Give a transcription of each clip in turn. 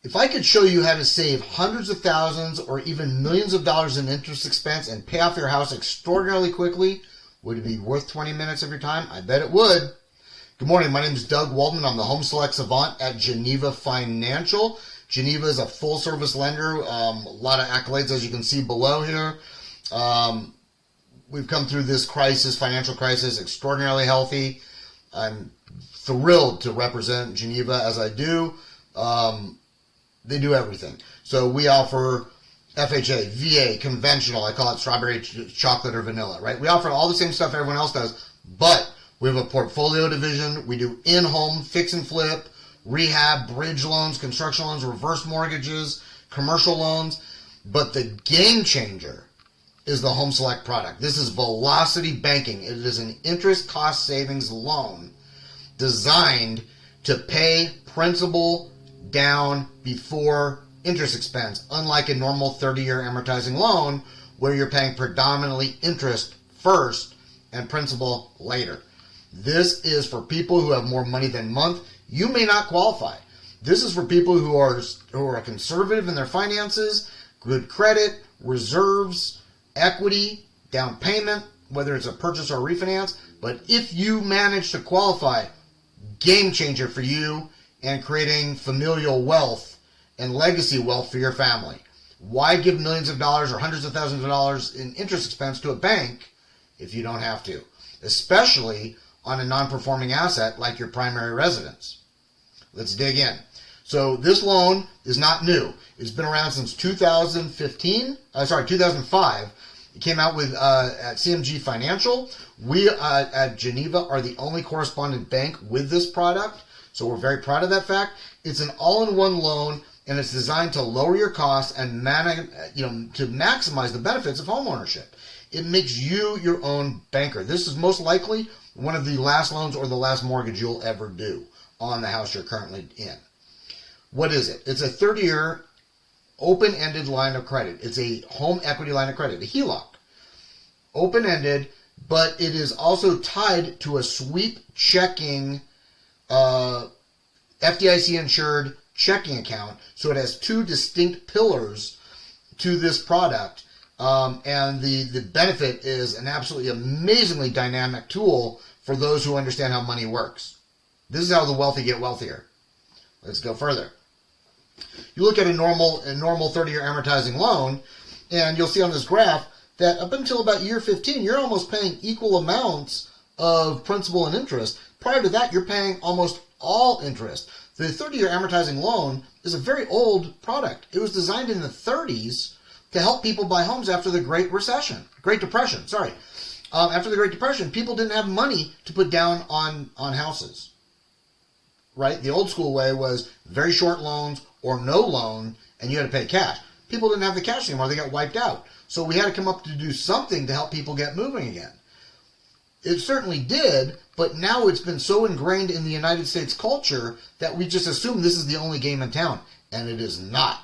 If I could show you how to save hundreds of thousands or even millions of dollars in interest expense and pay off your house extraordinarily quickly, would it be worth 20 minutes of your time? I bet it would. Good morning. My name is Doug Waldman. I'm the Home Select Savant at Geneva Financial. Geneva is a full-service lender. A lot of accolades, as you can see below here. We've come through this crisis, financial crisis, extraordinarily healthy. I'm thrilled to represent Geneva as I do. They do everything. So we offer FHA, VA, conventional. I call it strawberry, chocolate, or vanilla, right? We offer all the same stuff everyone else does, but we have a portfolio division. We do in-home, fix and flip, rehab, bridge loans, construction loans, reverse mortgages, commercial loans. But the game changer is the Home Select product. This is Velocity Banking. It is an interest cost savings loan designed to pay principal down before interest expense, unlike a normal 30-year amortizing loan where you're paying predominantly interest first and principal later. This is for people who have more money than month. You may not qualify. This is for people who are conservative in their finances, good credit, reserves, equity, down payment, whether it's a purchase or a refinance. But if you manage to qualify, game changer for you and creating familial wealth and legacy wealth for your family. Why give millions of dollars or hundreds of thousands of dollars in interest expense to a bank if you don't have to, especially on a non-performing asset like your primary residence? Let's dig in. So this loan is not new. It's been around since 2005. It came out with at CMG Financial. We at Geneva are the only correspondent bank with this product, so we're very proud of that fact. It's an all-in-one loan, and it's designed to lower your costs and to maximize the benefits of homeownership. It makes you your own banker. This is most likely one of the last loans or the last mortgage you'll ever do on the house you're currently in. What is it? It's a 30-year open-ended line of credit. It's a home equity line of credit, a HELOC. Open-ended, but it is also tied to a sweep checking, FDIC-insured checking account. So it has two distinct pillars to this product. And the benefit is an absolutely amazingly dynamic tool for those who understand how money works. This is how the wealthy get wealthier. Let's go further. You look at a normal 30-year amortizing loan, and you'll see on this graph that up until about year 15, you're almost paying equal amounts of principal and interest. Prior to that, you're paying almost all interest. The 30-year amortizing loan is a very old product. It was designed in the 30s to help people buy homes after the Great Depression. After the Great Depression, people didn't have money to put down on houses. Right? The old school way was very short loans or no loan, and you had to pay cash. People didn't have the cash anymore. They got wiped out. So we had to come up to do something to help people get moving again. It certainly did, but now it's been so ingrained in the United States culture that we just assume this is the only game in town, and it is not.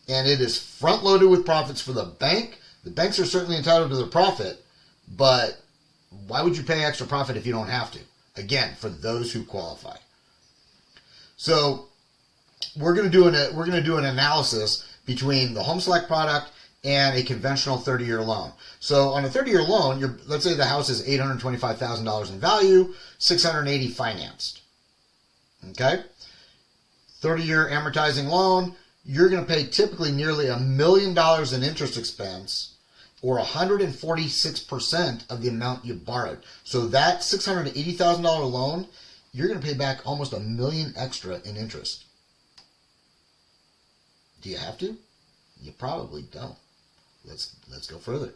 And it is front-loaded with profits for the bank. The banks are certainly entitled to the profit, but why would you pay extra profit if you don't have to? Again, for those who qualify. So we're going to do an analysis between the Home Select product and a conventional 30-year loan. So on a 30-year loan, let's say the house is $825,000 in value, $680,000 financed. Okay? 30-year amortizing loan, you're going to pay typically nearly $1 million in interest expense, or 146% of the amount you borrowed. So that $680,000 loan, you're going to pay back almost $1 million extra in interest. Do you have to? You probably don't. Let's go further.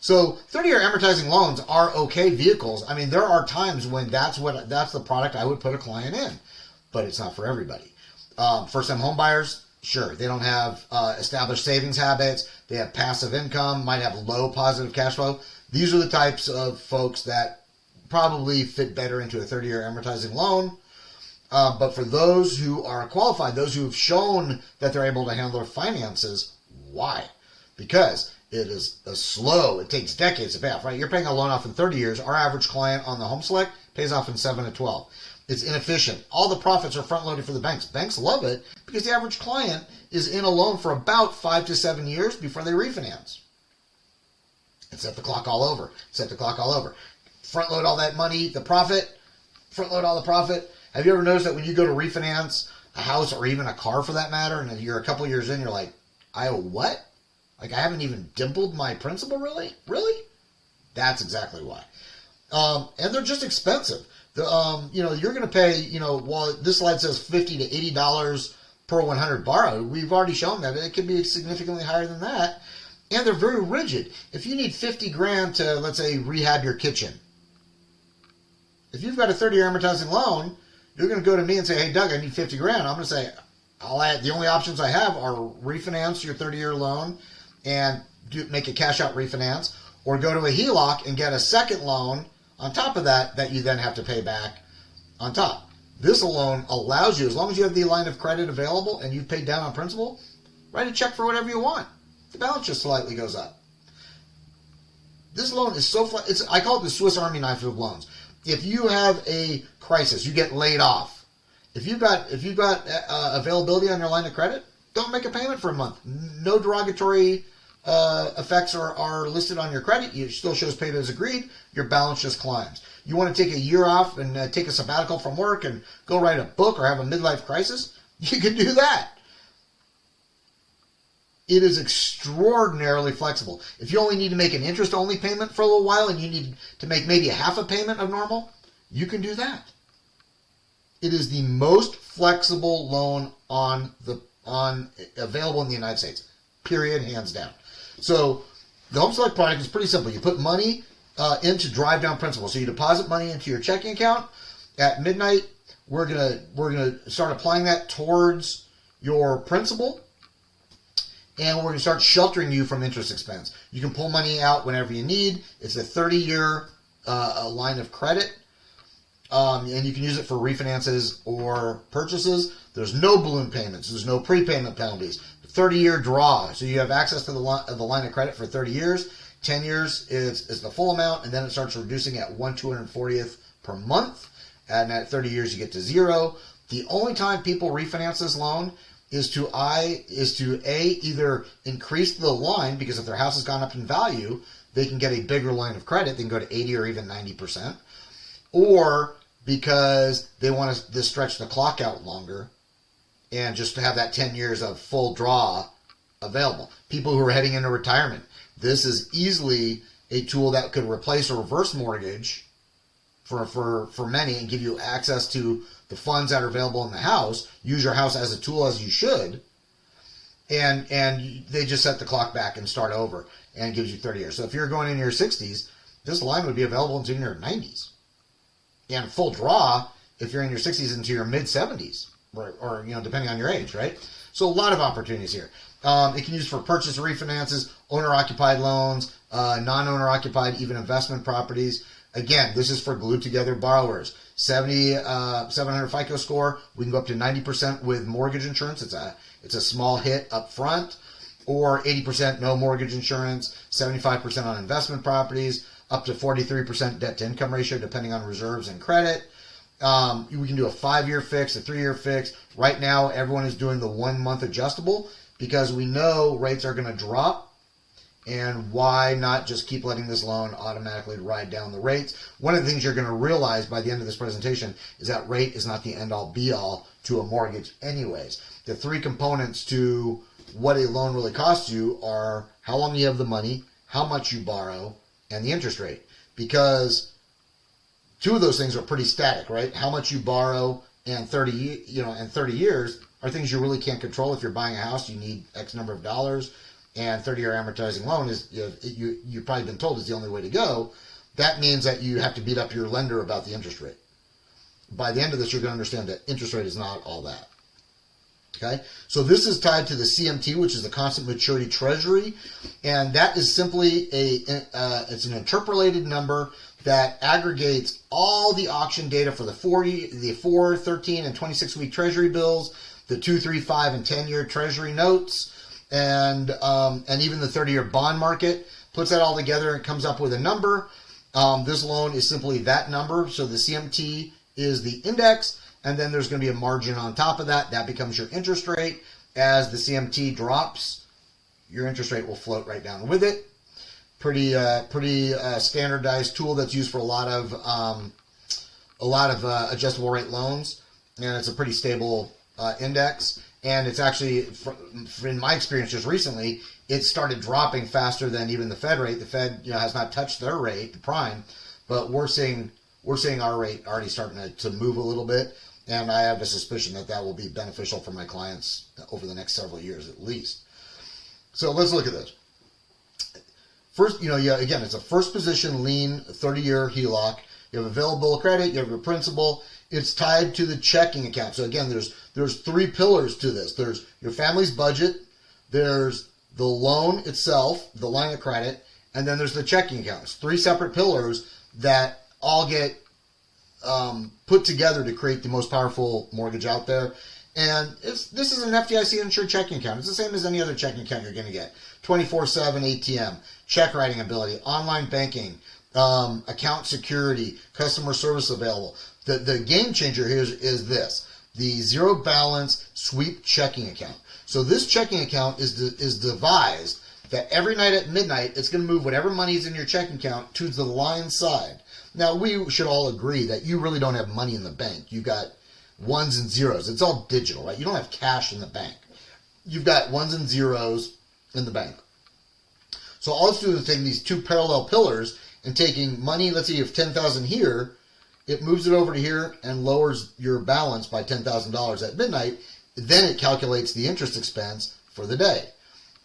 So 30-year amortizing loans are okay vehicles. I mean, there are times when that's the product I would put a client in, but it's not for everybody. First-time home buyers, sure, they don't have established savings habits. They have passive income, might have low positive cash flow. These are the types of folks that probably fit better into a 30-year amortizing loan. But for those who are qualified, those who have shown that they're able to handle their finances, why? Because it is it takes decades to pay off, right? You're paying a loan off in 30 years. Our average client on the Home Select pays off in 7 to 12. It's inefficient. All the profits are front-loaded for the banks. Banks love it because the average client is in a loan for about 5 to 7 years before they refinance. And set the clock all over. Set the clock all over. Front-load all that money, the profit. Front-load all the profit. Have you ever noticed that when you go to refinance a house or even a car for that matter, and you're a couple years in, you're like, I owe what? Like, I haven't even dimpled my principal, really? Really? That's exactly why. And they're just expensive. You're going to pay, while this slide says $50 to $80 per 100 borrowed, we've already shown that it can be significantly higher than that. And they're very rigid. If you need 50 grand to, let's say, rehab your kitchen, if you've got a 30-year amortizing loan, you're going to go to me and say, hey, Doug, I need 50 grand. I'm going to say, the only options I have are refinance your 30-year loan and make a cash-out refinance, or go to a HELOC and get a second loan on top of that you then have to pay back on top. This loan allows you, as long as you have the line of credit available and you've paid down on principal, write a check for whatever you want. The balance just slightly goes up. This loan is so flat. I call it the Swiss Army knife of loans. If you have a crisis, you get laid off. If you've got availability on your line of credit, don't make a payment for a month. No derogatory effects are listed on your credit. It still shows paid as agreed. Your balance just climbs. You want to take a year off and take a sabbatical from work and go write a book or have a midlife crisis? You can do that. It is extraordinarily flexible. If you only need to make an interest-only payment for a little while and you need to make maybe a half a payment of normal, you can do that. It is the most flexible loan available in the United States. Period, hands down. So the Home Select product is pretty simple. You put money in to drive down principal. So you deposit money into your checking account. At midnight, we're gonna start applying that towards your principal, and we're going to start sheltering you from interest expense. You can pull money out whenever you need. It's a 30-year line of credit, and you can use it for refinances or purchases. There's no balloon payments. There's no prepayment penalties. 30-year draw, so you have access to the line of credit for 30 years. 10 years is the full amount, and then it starts reducing at 1/240th per month. And at 30 years, you get to zero. The only time people refinance this loan is to either increase the line, because if their house has gone up in value, they can get a bigger line of credit. They can go to 80 or even 90%. Or because they want to stretch the clock out longer and just to have that 10 years of full draw available. People who are heading into retirement, this is easily a tool that could replace a reverse mortgage for many and give you access to the funds that are available in the house. Use your house as a tool, as you should, and they just set the clock back and start over and gives you 30 years. So if you're going into your 60s, this line would be available until your 90s, and full draw if you're in your 60s into your mid 70s, or depending on your age, right? So a lot of opportunities here. It can be used for purchase refinances, owner-occupied loans, non-owner-occupied, even investment properties. Again, this is for glued-together borrowers. 700 FICO score, we can go up to 90% with mortgage insurance. It's a small hit up front, or 80% no mortgage insurance, 75% on investment properties, up to 43% debt-to-income ratio, depending on reserves and credit. We can do a 5-year fix, a 3-year fix. Right now, everyone is doing the 1-month adjustable because we know rates are going to drop. And why not just keep letting this loan automatically ride down the rates? One of the things you're going to realize by the end of this presentation is that rate is not the end-all be-all to a mortgage anyways. The 3 components to what a loan really costs you are how long you have the money, how much you borrow, and the interest rate. Because 2 of those things are pretty static, right? How much you borrow and 30 years are things you really can't control. If you're buying a house, you need X number of dollars. And 30-year amortizing loan is, you've probably been told, is the only way to go. That means that you have to beat up your lender about the interest rate. By the end of this, you're going to understand that interest rate is not all that. Okay? So this is tied to the CMT, which is the constant maturity treasury. And that is simply it's an interpolated number that aggregates all the auction data for the 4, 13, and 26-week treasury bills, the 2, 3, 5, and 10-year treasury notes, and even the 30-year bond market, puts that all together and comes up with a number. This loan is simply that number. So the CMT is the index, and then there's going to be a margin on top of that. That becomes your interest rate. As the CMT drops, your interest rate will float right down with it. Pretty standardized tool that's used for a lot of adjustable rate loans, and it's a pretty stable index. And it's actually, in my experience just recently, it started dropping faster than even the Fed rate. The Fed, has not touched their rate, the prime, but we're seeing our rate already starting to move a little bit. And I have a suspicion that will be beneficial for my clients over the next several years at least. So let's look at this. First, again, it's a first position lien 30-year HELOC. You have available credit, you have your principal. It's tied to the checking account. So again, there's three pillars to this. There's your family's budget, there's the loan itself, the line of credit, and then there's the checking accounts. Three separate pillars that all get put together to create the most powerful mortgage out there. And this is an FDIC insured checking account. It's the same as any other checking account you're going to get. 24/7 ATM, check writing ability, online banking, account security, customer service available. The game changer here is this: the zero balance sweep checking account. So this checking account is devised that every night at midnight it's going to move whatever money is in your checking account to the line side. Now, we should all agree that you really don't have money in the bank. You've got ones and zeros. It's all digital, right? You don't have cash in the bank. You've got ones and zeros in the bank. So all it's doing is taking these two parallel pillars and taking money. Let's say you have $10,000 here. It moves it over to here and lowers your balance by $10,000 at midnight. Then it calculates the interest expense for the day.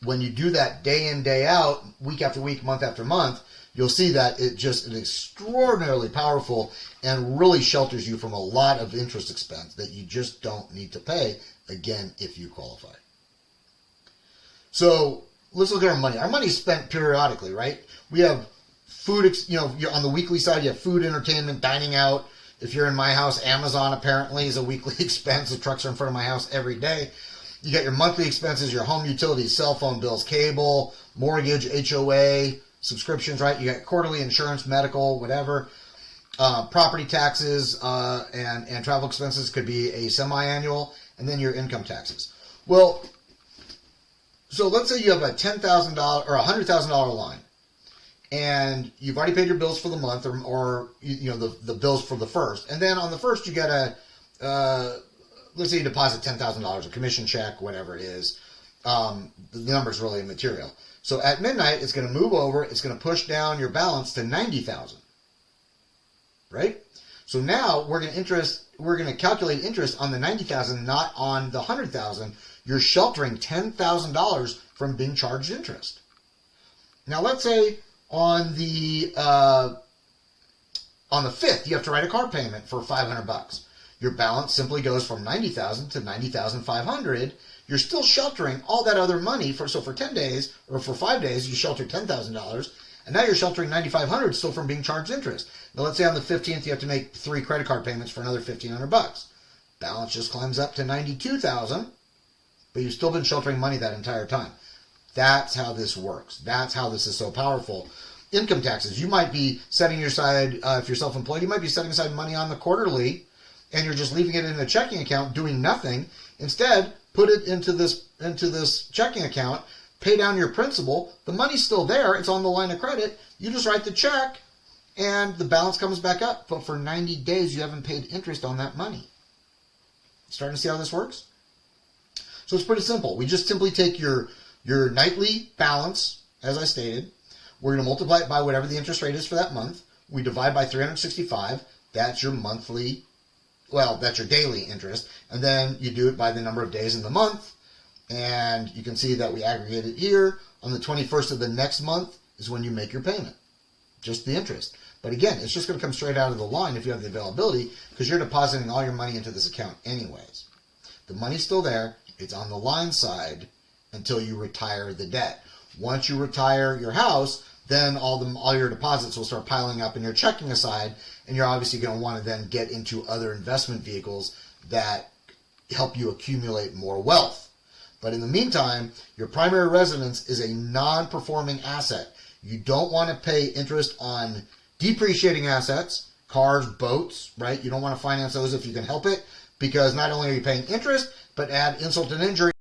When you do that day in, day out, week after week, month after month, you'll see that it just is extraordinarily powerful and really shelters you from a lot of interest expense that you just don't need to pay, again, if you qualify. So let's look at our money. Our money is spent periodically, right? We have food, on the weekly side, you have food, entertainment, dining out. If you're in my house, Amazon apparently is a weekly expense. The trucks are in front of my house every day. You got your monthly expenses, your home utilities, cell phone bills, cable, mortgage, HOA, subscriptions, right? You got quarterly insurance, medical, whatever. Property taxes and travel expenses could be a semi-annual, and then your income taxes. Well, so let's say you have a $10,000 or $100,000 line, and you've already paid your bills for the month, or the bills for the first, and then on the first you got let's say you deposit $10,000, a commission check, whatever it is. The number is really immaterial. So at midnight, it's going to move over. It's going to push down your balance to $90,000, right? So now we're going to calculate interest on the $90,000, not on the $100,000. You're sheltering $10,000 from being charged interest. Now let's say on the 5th, you have to write a car payment for $500. Your balance simply goes from $90,000 to $90,500. You're still sheltering all that other money for 10 days, or for 5 days, you sheltered $10,000, and now you're sheltering $9,500 still from being charged interest. Now let's say on the 15th you have to make 3 credit card payments for another $1,500. Balance just climbs up to $92,000, but you've still been sheltering money that entire time. That's how this works. That's how this is so powerful. Income taxes. You might be setting aside, if you're self-employed, you might be setting aside money on the quarterly, and you're just leaving it in a checking account doing nothing. Instead, put it into this checking account, pay down your principal. The money's still there. It's on the line of credit. You just write the check, and the balance comes back up. But for 90 days, you haven't paid interest on that money. Starting to see how this works? So it's pretty simple. We just simply take your nightly balance, as I stated. We're going to multiply it by whatever the interest rate is for that month. We divide by 365. That's your monthly. Well, that's your daily interest, and then you do it by the number of days in the month, and you can see that we aggregate it here. On the 21st of the next month is when you make your payment, just the interest. But again, it's just going to come straight out of the line if you have the availability, because you're depositing all your money into this account anyways. The money's still there. It's on the line side until you retire the debt. Once you retire your house, then all your deposits will start piling up in your checking aside, and you're obviously going to want to then get into other investment vehicles that help you accumulate more wealth. But in the meantime, your primary residence is a non-performing asset. You don't want to pay interest on depreciating assets, cars, boats, right? You don't want to finance those if you can help it, because not only are you paying interest, but add insult and injury,